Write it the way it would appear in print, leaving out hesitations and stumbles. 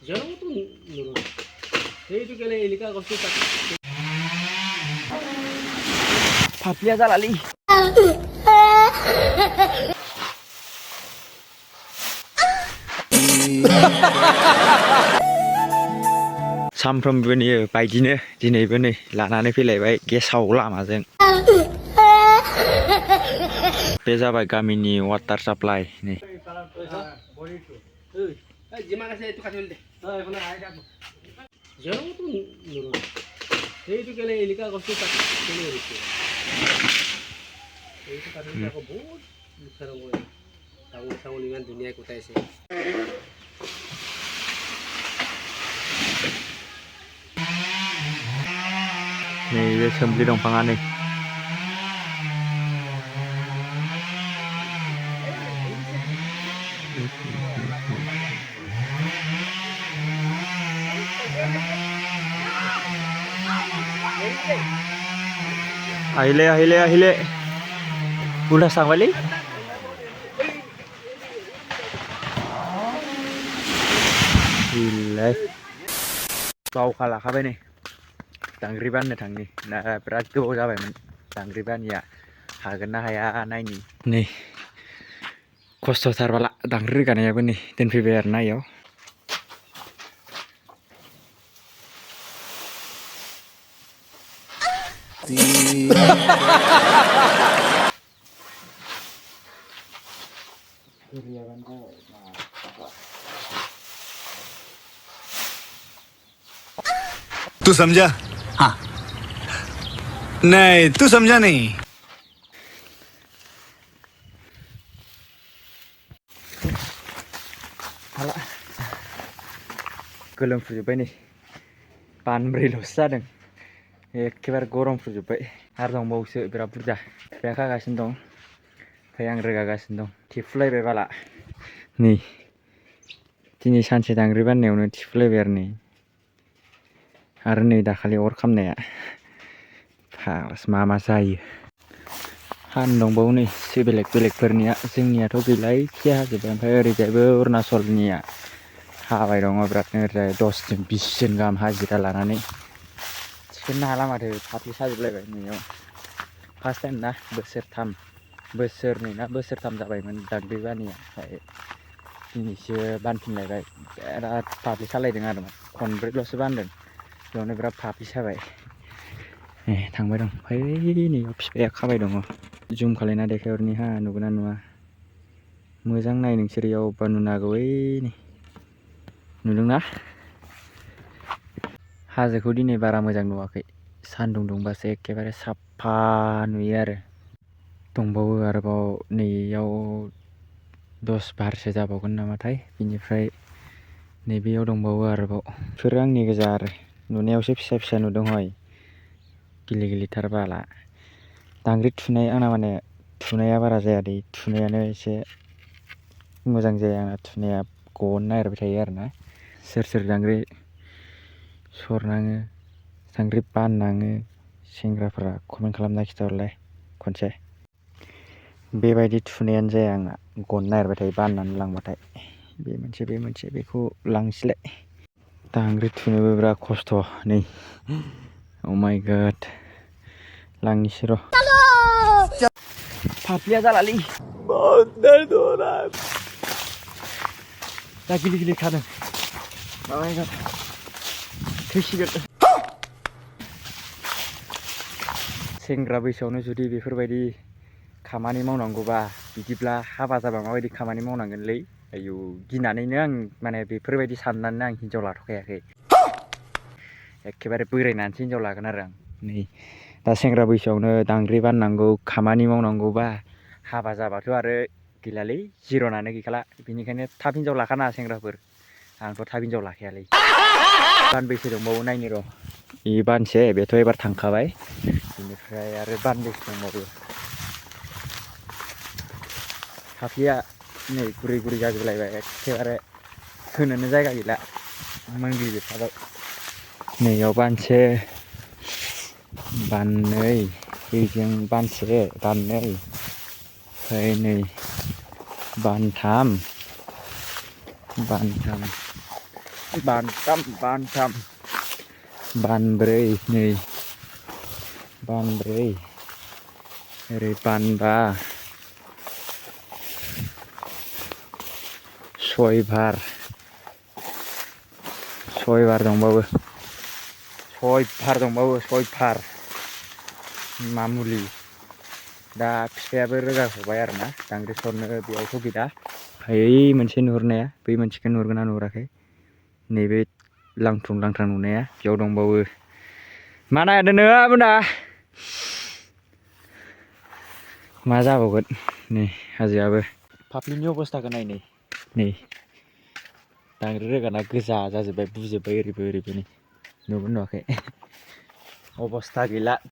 Jangan tuh nurun. Itu kali ilika kosti tak. Papia jalali. सामफ्रोमबोनि बायदिनो दिनैबो नै लानानै फैलायबाय गेसाव लामाजों बे जाबाय गामिनि वाटार साप्लाइ नै Gimana saya itu kasih deh. Jangan tuh nurun. Itu kali ilika kosti tak. Itu kadang aku buat sekarang gue. Tahu dengan dunia kita sih. Nih, dia sembeli dongpangan nih. Ahile. Udah sang balik? Gila. Bau kalah apa nih? Tangriban nih tangni. Nah, berat tuh apa men? Tangriban ya. Hagenna haya naini. Nih. Kosto tarbala tangri kan ya nih. Den fiberna yo. तू समझा? हाँ नहीं तू समझा नहीं Hala गोलोम फुजोब्बाय नै बानब्रैल'सो जादों एखेबारे गरम फुजोब्बाय आरो दंबावोसो बिराद बुरजा बिफाया खागासिनो दं ओमफ्राय आं रोगागासिनो दं थिफुलायबाय बाला नै दिनै सानसे दांग्रि बाननायावनो थिफुलायबाय आरो नै दाखालि अर खामनाया फास मा जायो हान दंबावो नै एसे बेलेगफोरनिया जोंनियाथ' गैला एखे हाजोब्बाय ओमफ्राय ओरैजायबो अरुणाचलनिया हाबाय दङ बिरादनो ओरैजाय 10 जोन 20 जोन गाहाम हाजिरा लानानै थिखोनो हाला माथो फाफ्लि साजोबलायबाय नैयाव फार्स्ट टाइम ना बोसोरनै ना बोसोरथाम जाबायमोन दांग्रि बानिया ओमफ्राय दिनैसो बानफिनलायबाय बिराद फाफ्लि सालायदों आरो खनब्रैल'सो बानदों बेयावनो बिराद फाफ्लि साबाय थांबाय दं ओमफ्राय नैयाव बिफाया खाबाय दङ जुम खालायना देखायहरनि हा नुगोना नुवा मोजां नाय नोंसोर इयाव अबेबा नुनो हागौ नै नुदोंना हाजोखौ दिनै बारा मोजां नुवाखै सान्दुं दुंबासो एखेबारे साफा नुयो आरो दंबावो आरोबाव नैयाव 10 बारसो जाबावगोन नामाथाय बिनिफ्राय नैबेयाव दंबावो आरोबाव बेफोरो आंनि गोजा आरो नुनायावसो फिसा नुदों हय गिलिथार बाला दांग्रि थुनाय आंना माने थुनाया बारा जाया दै थुनायानो एसे मोजां जाया आंना थुनाया गन नागिरबाय थायो आरोना सोर दांग्रि सरनाङो दांग्रि बाननाङो सेंग्राफोरा कमेन्ट खालामना खिथाहरलाय खनसे बेबायदि थुनायानो जाया आंना गन नागिरबाय थायो बाननानै लांबाथाय बे मोनसे बेखौ लांसैलाय दांग्रि थुनोबो बिराद खस्थ' नै Oh my god लांनिसै र' फाफ्लिया जालालै बहुत दर्द हो रहा है दा गिलिर खादों Oh my god थैसिगोन सेंग्रा बैसोआवनो जुदि बेफोरबायदि खामानि मावनांगौबा बिदिब्ला हाबा जाबा माबायदि खामानि मावनांगोनलै आयौ गिनानैनो आं माने बेफोरबायदि साननानै आं हिनजाव लाथ'खायाखै एखेबारे बोरायनानैसो हिनजाव लागोन आरो आं नै दा सेंग्रा बैसोआवनो दांग्रि बाननांगौ खामानि मावनांगौबा हाबा जाबाथ' आरो गैलालै जिर'नानो गैखाला बेनिखायनो थाब हिनजाव लाखानाङा सेंग्राफोर आंथ' थाब हिनजाव लाखायालै बानबैसो दंबावो नायनि र' इ बानसे बेथ' एबार थांखाबाय बेनिफ्राय आरो बानबैसो दंबावो फाफ्लिया नै गुरै जाजोबलायबाय एखेबारे होनोनो जायगा गैला मोनग्लिजोबखाबाय नैयाव बानसे बाननै बेजों बानसे बाननै ओमफ्राय नै बानथाम बानथाम बानब्रै नै बानब्रै ओरै बानबा सयबार दंबावो सयबार मामुलि दा फिफायाबो रोगाखाबाय आरोना दांग्रि सरनो बेयावथ' गैला ओइ मोनसे नुहुरनाया बै मोनसेखौ नुहुरगोन ना नुहुराखै नैबे लांथुं लांथां नुनाया बेयाव दंबावो मा नागिरदों नोङो आबुना मा जाबावगोन नै हाजोआबो फाफ्लिनि अबस्थाखौ नाय नै दांग्रि रोगाना गोजा जाजोब्बाय बुजोब्बाय ओरैबो नै नुगोन नुवाखै अबस्था गैला